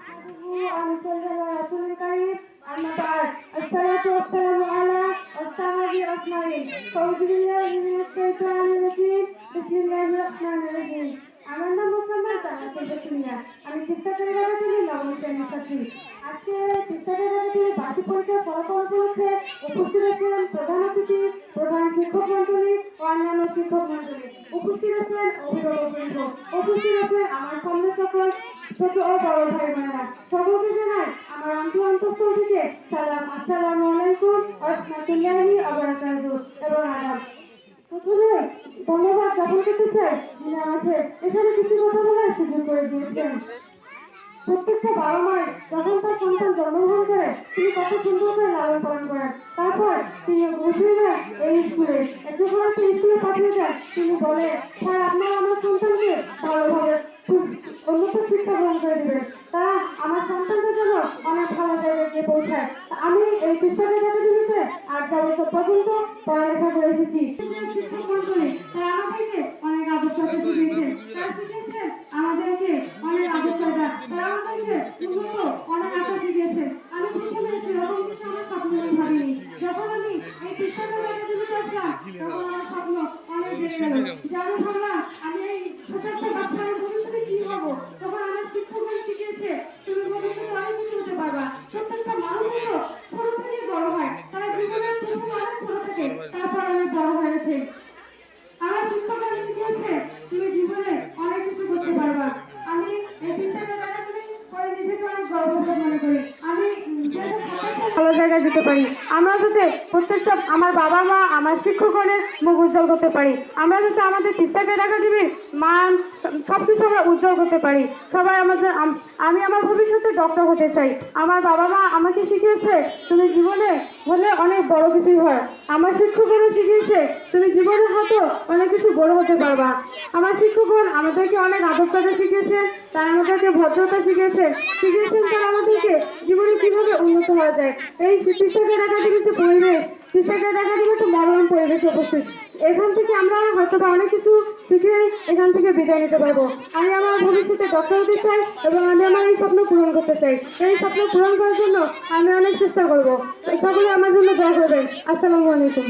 ونصلي على رسول الكريم أما بعد الصلاة والسلام على أصحاب أجمعين أعوذ بالله من الشيطان الرجيم بسم الله الرحمن الرحيم আমার নাম মোহাম্মদ জান্নাতুল বাসিনা আমি তিস্তাতের বাগাতিলি নবম শ্রেণীর ছাত্রী আজকে তিস্তাতের বাগাতিলি বার্ষিক পরীক্ষার ফলাফল উপলক্ষে উপস্থিত আছেন প্রধান অতিথি প্রধান শিক্ষক মণ্ডলী ও অন্যান্য শিক্ষক মণ্ডলী উপস্থিত আছেন অভিভাবকবৃন্দ উপস্থিত আছেন আমার সামনে সকল ছোট ও বড় ভাই বোনেরা সকলকে জানাই আমার অন্তঃস্থল থেকে সালাম আসসালামু আলাইকুম ওয়া রাহমাতুল্লাহি ওয়া বারাকাতুহু এবং আদাব। প্রথমে ধন্যবাদ জ্ঞাপন করতে চাই যিনি আমাকে এখানে কিছু কথা বলার সুযোগ করে দিয়েছেন। প্রত্যেকটা বাবা মায়ের যখন তার সন্তান জন্মগ্রহণ করে তিনি কত সুন্দর করে লালন পালন করেন, তারপর তিনি বসে যান এই স্কুলে যখন আপনি স্কুলে পাঠিয়ে যান তিনি বলে স্যার আপনারা আমার সন্তানকে ভালোভাবে উন্নত শিক্ষা গ্রহণ করে দেবেন, তারা আমার সন্তানদের জন্য অনেক ভালো জায়গায় গিয়ে পৌঁছায়। আমি এই শিক্ষকের কাছে আর 4 বছর পর্যন্ত পড়ালেখা করে এসেছি। শিক্ষক মন্ডলী তারা আমাদেরকে অনেক আদর্শ শিখিয়েছেন, তারা শিখিয়েছেন আমাদেরকে অনেক আদর্শ, তারা আমাদেরকে উন্নত অনেক আশা শিখিয়েছেন। আমি প্রথমে সেরকম কিছু আমার স্বপ্ন ভাবিনি। যখন আমি এই শিক্ষকের কাছে আসলাম তখন আমার স্বপ্ন অনেক বেড়ে গেল যে আমি ভাবলাম আমি এই ছোট একটা বাচ্চা আমি ভবিষ্যতে কি হবো। তখন আমার শিক্ষকরা শিখিয়েছে তুমি ভবিষ্যতে অনেক কিছু হতে পারবা। প্রত্যেকটা মানুষ হলো ছোট থেকে বড় হয়, তারা জীবনের প্রথমে অনেক ছোট থাকে তারপর অনেক বড় হয়েছে। আমার শিক্ষকরা শিখিয়েছে তুমি জীবনে অনেক কিছু করতে পারবা। আমি এই চিন্তাটা করে নিজেকে অনেক গর্ববোধ মনে করি। আমি ভালো জায়গায় যেতে পারি, আমরা যাতে প্রত্যেকটা আমার বাবা মা আমার শিক্ষকগণের মুখ উজ্জ্বল করতে পারি, আমরা যাতে আমাদের তিস্তাকের একাডেমির মান সবকিছু আমরা উজ্জ্বল করতে পারি। সবাই আমাদের আমি আমার ভবিষ্যতে ডক্টর হতে চাই। আমার বাবা মা আমাকে শিখিয়েছে তুমি জীবনে হলে অনেক বড় কিছুই হয়। আমার শিক্ষকগণও শিখিয়েছে তুমি জীবনে হয়তো অনেক কিছু বড় হতে পারবা। আমার শিক্ষকগণ আমাদেরকে অনেক আদর্শতা শিখিয়েছে, তারা আমাদেরকে ভদ্রতা শিখিয়েছেন তারা আমাদেরকে জীবনে কিভাবে উন্নত হওয়া যায়। এই তিস্তাকের একাডেমিতে পরিবেশ তিস্তাকের একাডেমি একটা মনোরম পরিবেশ উপস্থিত, এখান থেকে আমরা হয়তো অনেক কিছু শিখে এখান থেকে বিদায় নিতে পারবো। আমি আমার ভবিষ্যতে ডক্টর হতে চাই এবং আমি আমার এই স্বপ্ন পূরণ করতে চাই। এই স্বপ্ন পূরণ করার জন্য আমি অনেক চেষ্টা করবো, সকলে আমার জন্য দোয়া করবেন। আসসালামু আলাইকুম।